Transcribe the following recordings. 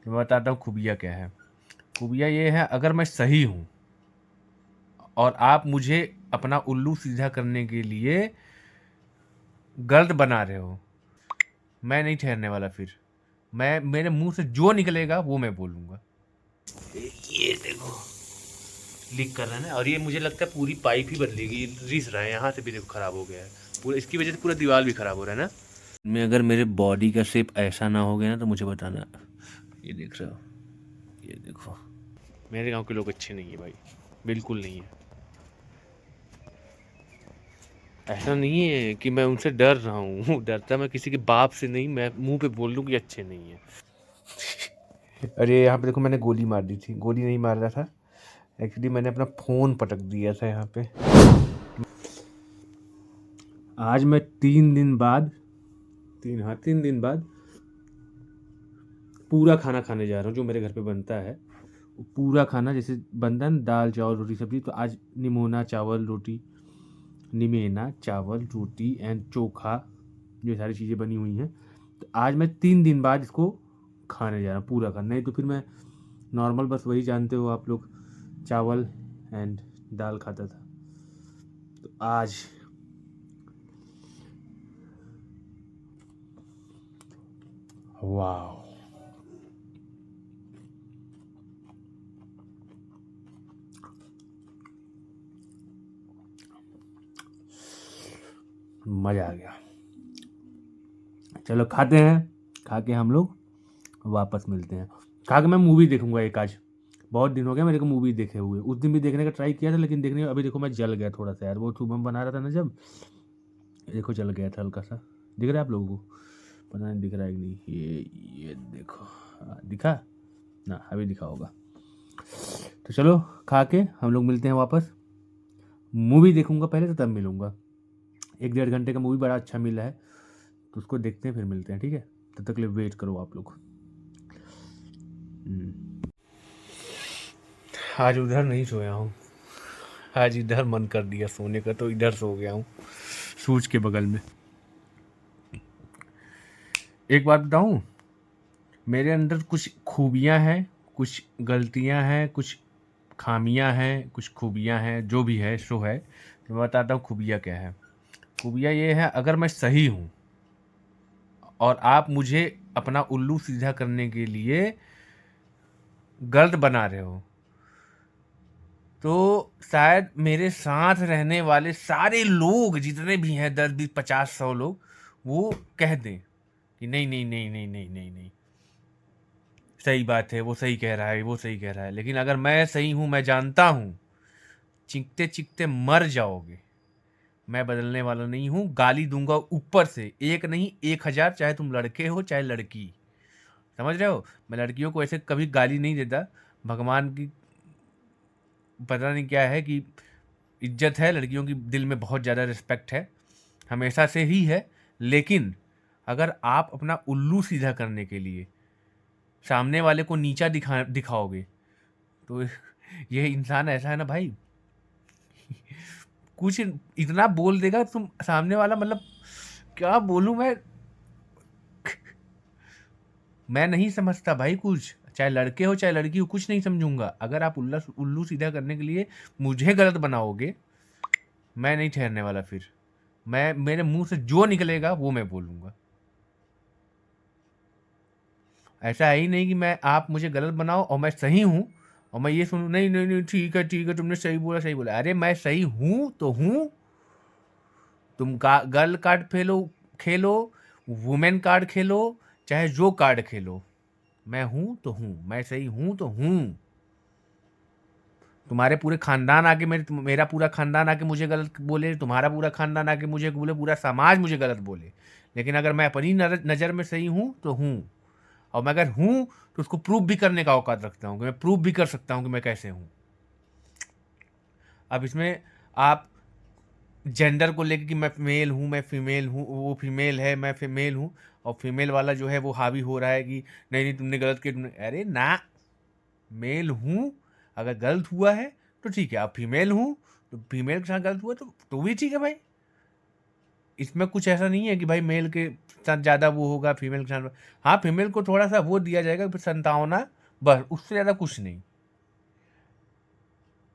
मैं बताता हूँ खूबियाँ क्या है। खूबियाँ ये है, अगर मैं सही हूँ और आप मुझे अपना उल्लू सीधा करने के लिए गलत बना रहे हो, मैं नहीं ठहरने वाला फिर। मैं मेरे मुँह से जो निकलेगा वो मैं बोलूँगा। ये देखो लीक कर रहा है ना, और ये मुझे लगता है पूरी पाइप ही बदलेगी, रिस रहा है यहाँ से भी, देखो खराब हो गया है पूरा, इसकी वजह से पूरा दीवार भी खराब हो रहा है ना। मैं अगर मेरे बॉडी का शेप ऐसा ना हो गया ना तो मुझे बताना। ये देख रहे हो, ये देखो। मेरे गांव के लोग अच्छे नहीं है भाई, बिल्कुल नहीं है। ऐसा नहीं है कि मैं उनसे डर रहा हूँ डरता मैं किसी के बाप से नहीं, मैं मुंह पे बोल दूँ कि अच्छे नहीं है। अरे यहाँ पे देखो, मैंने गोली मार दी थी, गोली नहीं मार रहा था एक्चुअली, मैंने अपना फ़ोन पटक दिया था यहाँ पे। आज मैं 3 दिन बाद 3 दिन बाद पूरा खाना खाने जा रहा हूँ जो मेरे घर पे बनता है। पूरा खाना जैसे बनता है ना, दाल चावल रोटी सब्जी, तो आज निमोना चावल रोटी, निमेना चावल रोटी एंड चोखा, ये सारी चीज़ें बनी हुई हैं। तो आज मैं 3 दिन बाद इसको खाने जा रहा हूँ पूरा खाना। नहीं तो फिर मैं नॉर्मल बस वही जानते हो आप लोग, चावल एंड दाल खाता था। तो आज वाह, मज़ा आ गया। चलो खाते हैं, खा के हम लोग वापस मिलते हैं। खा के मैं मूवी देखूंगा एक आज, बहुत दिन हो गया मेरे को मूवी देखे हुए। उस दिन भी देखने का ट्राई किया था लेकिन देखने अभी देखो मैं जल गया थोड़ा सा यार, वो शुभम बना रहा था ना जब, देखो जल गया था हल्का सा। दिख रहा है आप लोगों को? पता नहीं दिख रहा है कि नहीं। ये देखो, दिखा ना, अभी दिखा होगा। तो चलो खा के हम लोग मिलते हैं वापस। मूवी देखूंगा पहले तो तब मिलूंगा। 1-1.5 घंटे का मूवी बड़ा अच्छा मिला है, तो उसको देखते हैं फिर मिलते हैं, ठीक है? तब तक के लिए वेट करो आप लोग। आज उधर नहीं सोया हूँ, आज इधर मन कर दिया सोने का तो इधर सो गया हूँ, सूरज के बगल में। एक बात बताऊँ, मेरे अंदर कुछ खूबियाँ हैं, कुछ गलतियाँ हैं, कुछ खामियाँ हैं, कुछ खूबियाँ हैं, जो भी है सो है। तो मैं बताता हूँ खूबियाँ क्या है। खूबियाँ ये है, अगर मैं सही हूँ और आप मुझे अपना उल्लू सीधा करने के लिए गलत बना रहे हो, तो शायद मेरे साथ रहने वाले सारे लोग जितने भी हैं, 10, 20, 50, 100 लोग, वो कह दें कि नहीं नहीं नहीं नहीं नहीं नहीं नहीं, सही बात है, वो सही कह रहा है, वो सही कह रहा है। लेकिन अगर मैं सही हूँ, मैं जानता हूँ, चीखते चीखते मर जाओगे। मैं बदलने वाला नहीं हूँ, गाली दूंगा ऊपर से, एक नहीं 1000, चाहे तुम लड़के हो चाहे लड़की। समझ रहे हो? मैं लड़कियों को ऐसे कभी गाली नहीं देता। भगवान की पता नहीं क्या है कि इज्जत है, लड़कियों की दिल में बहुत ज़्यादा रिस्पेक्ट है, हमेशा से ही है। लेकिन अगर आप अपना उल्लू सीधा करने के लिए सामने वाले को नीचा दिखाओगे, तो ये इंसान ऐसा है ना भाई, कुछ इतना बोल देगा तुम सामने वाला, मतलब क्या बोलूं मैं नहीं समझता भाई कुछ। चाहे लड़के हो चाहे लड़की हो, कुछ नहीं समझूंगा। अगर आप उल्लू सीधा करने के लिए मुझे गलत बनाओगे, मैं नहीं ठहरने वाला फिर। मैं मेरे मुंह से जो निकलेगा वो मैं बोलूंगा। ऐसा है ही नहीं कि मैं आप मुझे गलत बनाओ और मैं सही हूँ और मैं ये सुनूं नहीं नहीं नहीं ठीक है तुमने सही बोला सही बोला। अरे मैं सही हूँ तो हूँ। तुम गर्ल कार्ड खेलो, खेलो वुमेन कार्ड खेलो, चाहे जो कार्ड खेलो, मैं हूं तो हूं, मैं सही हूं तो हूं। तुम्हारे पूरे खानदान आके मेरा पूरा खानदान आके मुझे गलत बोले, तुम्हारा पूरा खानदान आके मुझे बोले, पूरा समाज मुझे गलत बोले, लेकिन अगर मैं अपनी नज़र में सही हूं तो हूं। और मैं अगर हूं तो उसको प्रूव भी करने का औकात रखता हूं कि मैं प्रूव भी कर सकता हूं कि मैं कैसे हूं। अब इसमें आप जेंडर को लेकर कि मैं मेल हूँ, मैं फीमेल हूँ, वो फीमेल है, मैं फीमेल हूँ, और फीमेल वाला जो है वो हावी हो रहा है कि नहीं नहीं तुमने गलत किया, तुमने, अरे ना, मेल हूँ। अगर गलत हुआ है तो ठीक है, अब फीमेल हूँ तो फीमेल के साथ गलत हुआ तो भी ठीक है भाई। इसमें कुछ ऐसा नहीं है कि भाई मेल के साथ ज़्यादा वो होगा, फीमेल के साथ। हाँ, फीमेल को थोड़ा सा वो दिया जाएगा, फिर संतावना, बस उससे ज़्यादा कुछ नहीं।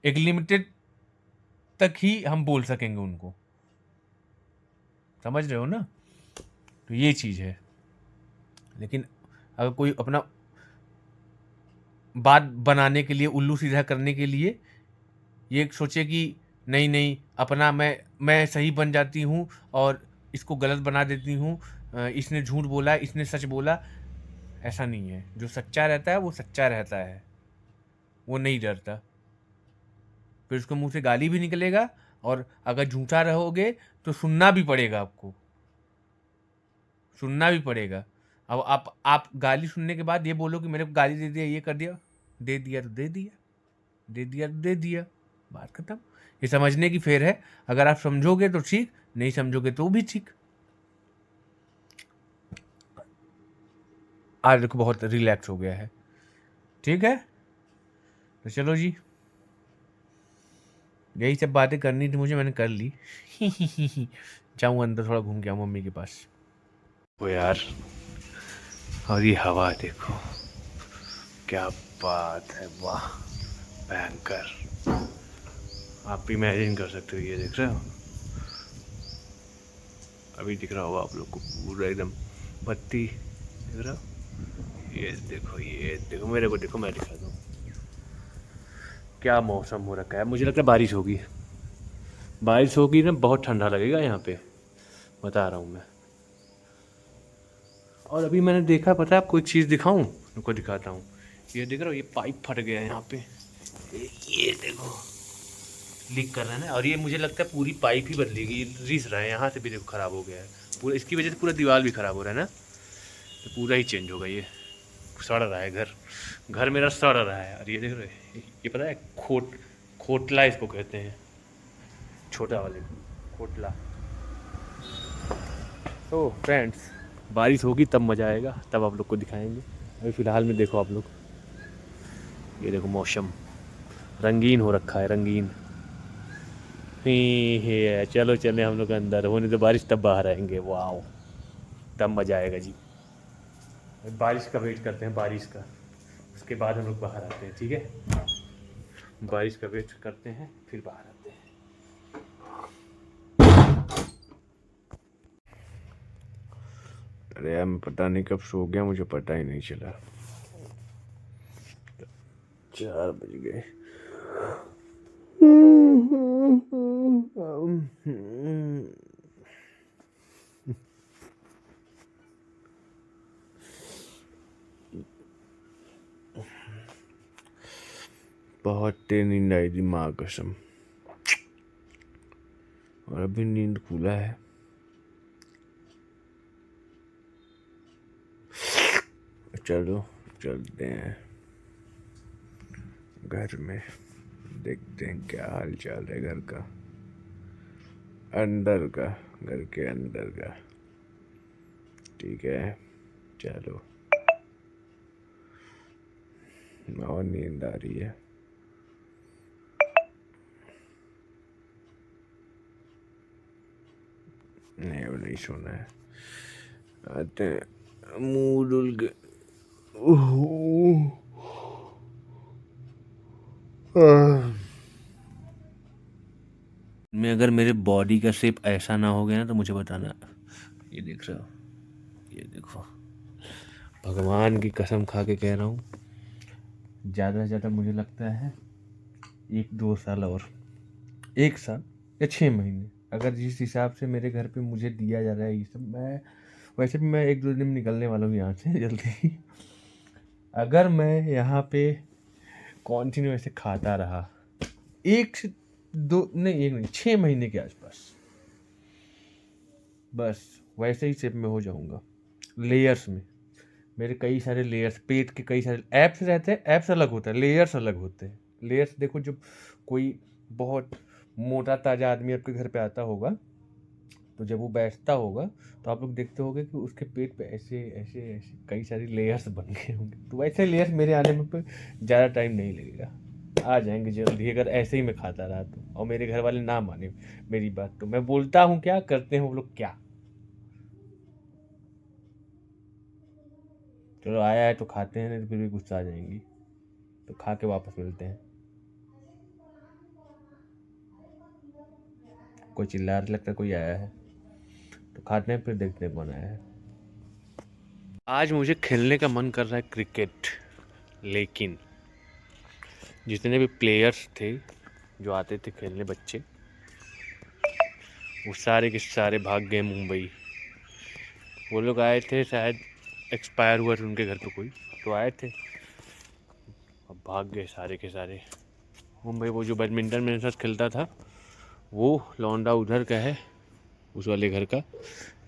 एक लिमिटेड तक ही हम बोल सकेंगे उनको, समझ रहे हो ना? तो ये चीज़ है। लेकिन अगर कोई अपना बात बनाने के लिए, उल्लू सीधा करने के लिए ये सोचे कि नहीं नहीं अपना मैं सही बन जाती हूँ और इसको गलत बना देती हूँ, इसने झूठ बोला, इसने सच बोला, ऐसा नहीं है। जो सच्चा रहता है वो सच्चा रहता है, वो नहीं डरता। फिर उसके मुंह से गाली भी निकलेगा, और अगर झूठा रहोगे तो सुनना भी पड़ेगा आपको, सुनना भी पड़ेगा। अब आप गाली सुनने के बाद ये बोलो कि मेरे को गाली दे दिया, ये कर दिया, दे दिया तो दे दिया, दे दिया तो दे दिया, बात खत्म। ये समझने की फेर है। अगर आप समझोगे तो ठीक, नहीं समझोगे तो भी ठीक। आज देखो बहुत रिलैक्स हो गया है, ठीक है? तो चलो जी, यही सब बातें करनी थी मुझे, मैंने कर ली। जाऊँ अंदर थोड़ा घूम के आऊँ मम्मी के पास। वो यार, और ये हवा देखो, क्या बात है, वाह, भयंकर। आप इमेजिन कर सकते हो, ये देख रहे हो, अभी दिख रहा होगा आप लोग को पूरा एकदम बत्ती, देख रहा हो? ये देखो मेरे को, देखो मैं दिखाता हूँ क्या मौसम हो रखा है। मुझे लगता है बारिश होगी, बारिश होगी ना, बहुत ठंडा लगेगा यहाँ पे, बता रहा हूँ मैं। और अभी मैंने देखा, पता है आपको एक चीज़ दिखाऊं? रुको दिखाता हूँ। ये देख रहे हो, ये पाइप फट गया है यहाँ पे, ये देखो लीक कर रहा है ना। और ये मुझे लगता है पूरी पाइप ही बदलेगी, रिस रहा है यहाँ से भी, देखो ख़राब हो गया है पूरा, इसकी वजह से पूरा दीवार भी ख़राब हो रहा है ना, तो पूरा ही चेंज होगा। ये सड़ रहा है घर मेरा सड़ रहा है। और ये देख रहे हो, ये पता है खोटला इसको कहते हैं, छोटा वाले खोटला। तो फ्रेंड्स, बारिश होगी तब मज़ा आएगा, तब आप लोग को दिखाएंगे। अभी फ़िलहाल में देखो आप लोग, ये देखो मौसम रंगीन हो रखा है, रंगीन ही है। चलो चले हम लोग अंदर, होने तो बारिश तब बाहर आएंगे, वाह तब मज़ा आएगा जी। बारिश का वेट करते हैं, बारिश का, उसके बाद हम लोग बाहर आते हैं, ठीक है? बारिश का वेट करते हैं फिर बाहर आते हैं। अरे यार, मैं पता नहीं कब सो गया, मुझे पता ही नहीं चला। 4 बज गए। बहुत तेज नींद आई थी, माँ कसम, और अभी नींद खुला है। चलो चलते हैं घर में, देखते हैं क्या हाल चाल है घर का, अंदर का, घर के अंदर का, ठीक है? चलो, और नींद आ रही है। नहीं, अब नहीं सोना है, आते हैं, मुँह धुल के। मैं अगर मेरे बॉडी का शेप ऐसा ना हो गया ना तो मुझे बताना। ये देख रहे हो, ये देखो, भगवान की कसम खा के कह रहा हूँ, ज़्यादा से ज़्यादा मुझे लगता है 1-2 साल, और 1 साल या 6 महीने, अगर जिस हिसाब से मेरे घर पे मुझे दिया जा रहा है ये सब, मैं वैसे भी मैं 1-2 दिन में निकलने वाला हूँ यहाँ से जल्दी ही। अगर मैं यहाँ पे कॉन्टिन्यू ऐसे खाता रहा 1 से 2 नहीं, 1 नहीं, 6 महीने के आसपास, बस वैसे ही शेप में हो जाऊँगा। लेयर्स में मेरे कई सारे लेयर्स, पेट के कई सारे एब्स रहते हैं, एब्स अलग होता है, लेयर्स अलग होते हैं। लेयर्स देखो, जब कोई बहुत मोटा ताज़ा आदमी आपके घर पे आता होगा, तो जब वो बैठता होगा तो आप लोग देखते होंगे कि उसके पेट पे ऐसे ऐसे ऐसे कई सारी लेयर्स बन गए होंगे। तो वैसे लेयर्स मेरे आने में पे ज़्यादा टाइम नहीं लगेगा, आ जाएंगे जल्दी, अगर ऐसे ही मैं खाता रहा तो, और मेरे घर वाले ना माने मेरी बात तो। मैं बोलता हूँ क्या, करते हैं वो लोग क्या। चलो आया है तो खाते हैं, नहीं तो फिर भी गुस्सा आ जाएंगी, तो खा के वापस मिलते हैं। कोई चिल्ला रहा, लगता है कोई आया है, तो खाते हैं फिर देखते हैं कौन आया है। आज मुझे खेलने का मन कर रहा है क्रिकेट, लेकिन जितने भी प्लेयर्स थे जो आते थे खेलने, बच्चे, वो सारे के सारे भाग गए मुंबई। वो लोग आए थे, शायद एक्सपायर हुआ था उनके घर पे कोई, तो आए थे, अब भाग गए सारे के सारे मुंबई। वो जो बैडमिंटन मेरे साथ खेलता था, वो लौंडा उधर का है, उस वाले घर का,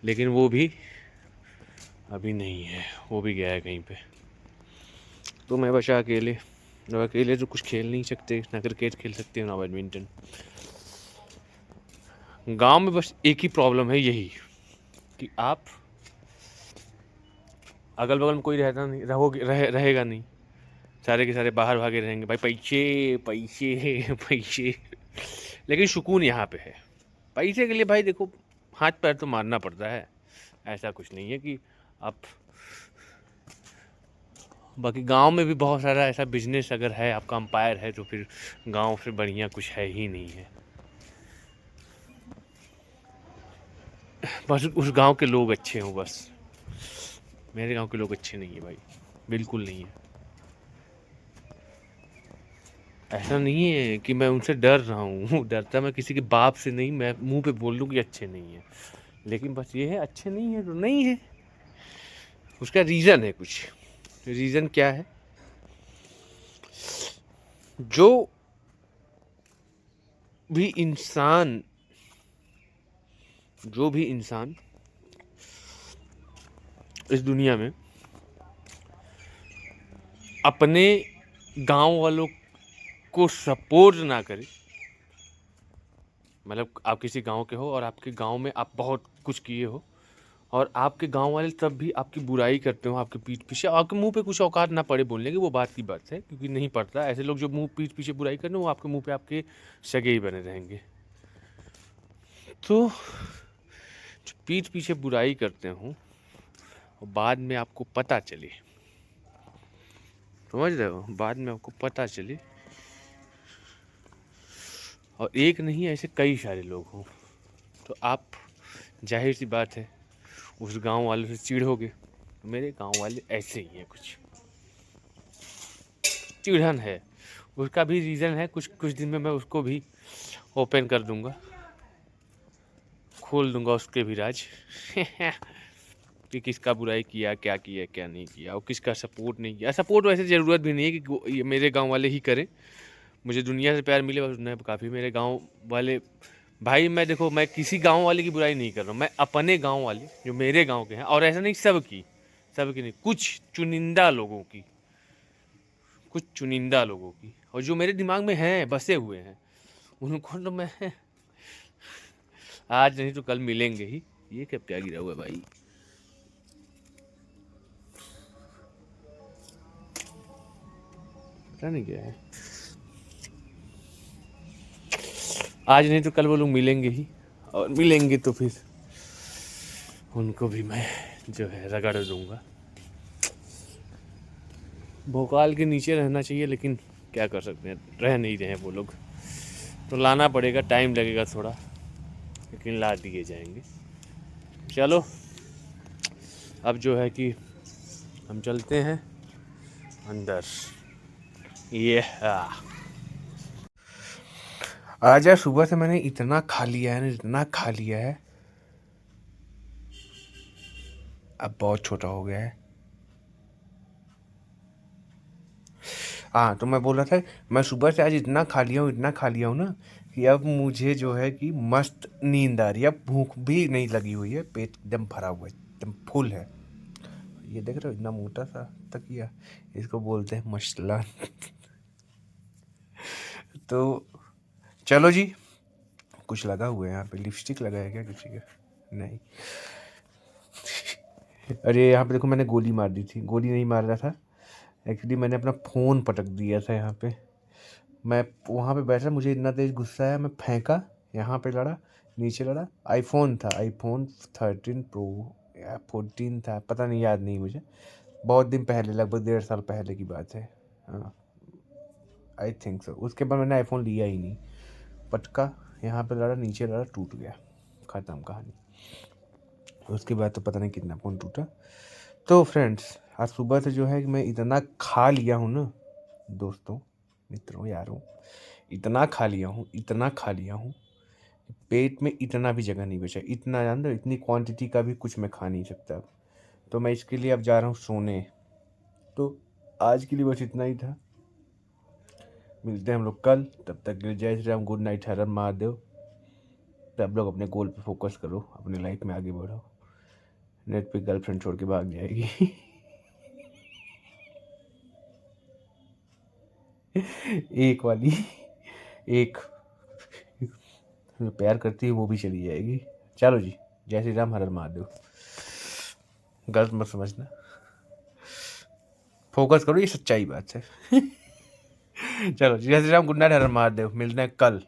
लेकिन वो भी अभी नहीं है, वो भी गया है कहीं पे। तो मैं बचा अकेले, तो अकेले तो कुछ खेल नहीं सकते, ना क्रिकेट खेल सकते ना बैडमिंटन। गांव में बस एक ही प्रॉब्लम है, यही कि आप अगल बगल में कोई रहता नहीं, रहेगा नहीं, सारे के सारे बाहर भागे रहेंगे, भाई पैसे पैसे पैसे। लेकिन सुकून यहाँ पे है। पैसे के लिए भाई देखो, हाथ पैर तो मारना पड़ता है, ऐसा कुछ नहीं है कि आप। बाकी गांव में भी बहुत सारा ऐसा बिजनेस अगर है, आपका अंपायर है, तो फिर गांव से बढ़िया कुछ है ही नहीं है। बस उस गांव के लोग अच्छे हों बस। मेरे गांव के लोग अच्छे नहीं है भाई, बिल्कुल नहीं है। ऐसा नहीं है कि मैं उनसे डर रहा हूँ, डरता मैं किसी के बाप से नहीं, मैं मुंह पे बोल दूँ कि अच्छे नहीं है, लेकिन बस ये है, अच्छे नहीं है तो नहीं है। उसका रीज़न है कुछ। रीज़न क्या है? जो भी इंसान जो भी इंसान इस दुनिया में अपने गांव वालों को सपोर्ट ना करे, मतलब आप किसी गांव के हो और आपके गांव में आप बहुत कुछ किए हो, और आपके गांव वाले तब भी आपकी बुराई करते हो, आपके पीठ पीछे, आपके मुंह पे कुछ औकात ना पड़े बोलने की, वो बात की बात है, क्योंकि नहीं पड़ता। ऐसे लोग जो मुंह पीठ पीछे बुराई करते हैं, वो आपके मुंह पे आपके सगे ही बने रहेंगे। तो जो पीठ पीछे बुराई करते हो और बाद में आपको पता चले, समझ रहे हो, बाद में आपको पता चले, और एक नहीं ऐसे कई सारे लोग हों, तो आप, जाहिर सी बात है, उस गांव वालों से चिढ़ोगे। मेरे गांव वाले ऐसे ही हैं, कुछ चिढ़न है। उसका भी रीज़न है, कुछ कुछ दिन में मैं उसको भी ओपन कर दूंगा, खोल दूंगा उसके भी राज कि किसका बुराई किया, क्या किया, क्या नहीं किया, और किसका सपोर्ट नहीं किया। सपोर्ट वैसे ज़रूरत भी नहीं है कि ये मेरे गांव वाले ही करें, मुझे दुनिया से प्यार मिले बस उन्हें काफ़ी। मेरे गांव वाले भाई, मैं देखो, मैं किसी गांव वाले की बुराई नहीं कर रहा हूँ, मैं अपने गांव वाले जो मेरे गांव के हैं, और ऐसा नहीं सबकी नहीं, कुछ चुनिंदा लोगों की, कुछ चुनिंदा लोगों की, और जो मेरे दिमाग में हैं, बसे हुए हैं, उनको तो मैं आज नहीं तो कल मिलेंगे ही। ये क्या गिरा हुआ है भाई? पता नहीं क्या है। आज नहीं तो कल वो लोग मिलेंगे ही, और मिलेंगे तो फिर उनको भी मैं जो है रगड़ दूंगा। भोकाल के नीचे रहना चाहिए, लेकिन क्या कर सकते हैं, रह नहीं रहे हैं वो लोग, तो लाना पड़ेगा, टाइम लगेगा थोड़ा, लेकिन ला दिए जाएंगे। चलो, अब जो है कि हम चलते हैं अंदर। ये आज यार सुबह से मैंने इतना खा लिया है ना, इतना खा लिया है, अब बहुत छोटा हो गया है। हाँ, तो मैं बोल रहा था, मैं सुबह से आज इतना खा लिया हूँ, इतना खा लिया हूँ ना, कि अब मुझे जो है कि मस्त नींद आ रही है, अब भूख भी नहीं लगी हुई है, पेट एकदम भरा हुआ है, एकदम फुल है। ये देख रहे हो, इतना मोटा सा तकिया, इसको बोलते हैं मसला। तो चलो जी, कुछ लगा हुआ है यहाँ पे, लिपस्टिक लगा है क्या किसी का? नहीं। अरे यहाँ पे देखो, मैंने गोली मार दी थी, गोली नहीं मार रहा था एक्चुअली, मैंने अपना फ़ोन पटक दिया था यहाँ पे, मैं वहाँ पे बैठा, मुझे इतना तेज़ गुस्सा आया, मैं फेंका, यहाँ पे लड़ा, नीचे लड़ा। आईफ़ोन था, आईफ़ोन 13 प्रो या 14 था, पता नहीं, याद नहीं मुझे। बहुत दिन पहले, लगभग 1.5 साल पहले की बात है। हाँ, आई थिंक सो। उसके बाद मैंने आईफ़ोन लिया ही नहीं। पटका, यहाँ पे लड़ा, नीचे लड़ा, टूट गया, ख़त्म कहानी। उसके बाद तो पता नहीं कितना फ़ोन टूटा। तो फ्रेंड्स, आज सुबह से जो है कि मैं इतना खा लिया हूँ ना दोस्तों, मित्रों, यारों, इतना खा लिया हूँ, इतना खा लिया हूँ, पेट में इतना भी जगह नहीं बचा। इतना जान दो, इतनी क्वांटिटी का भी कुछ मैं खा नहीं सकता अब। तो मैं इसके लिए अब जा रहा हूँ सोने। तो आज के लिए बस इतना ही था। मिलते हैं हम लोग कल। तब तक के लिए जय श्री राम, गुड नाइट, हर हर महादेव। सब लोग अपने गोल पे फोकस करो, अपनी लाइफ में आगे बढ़ो। नेट पे गर्लफ्रेंड छोड़ के भाग जाएगी। एक वाली, एक जो प्यार करती है वो भी चली जाएगी। चलो जी, जय श्री राम, हर हर महादेव। गलत मत समझना, फोकस करो, ये सच्चाई बात है। चलो, जय श्री राम, गुड नाइट, हर हर महादेव। मिलते हैं कल।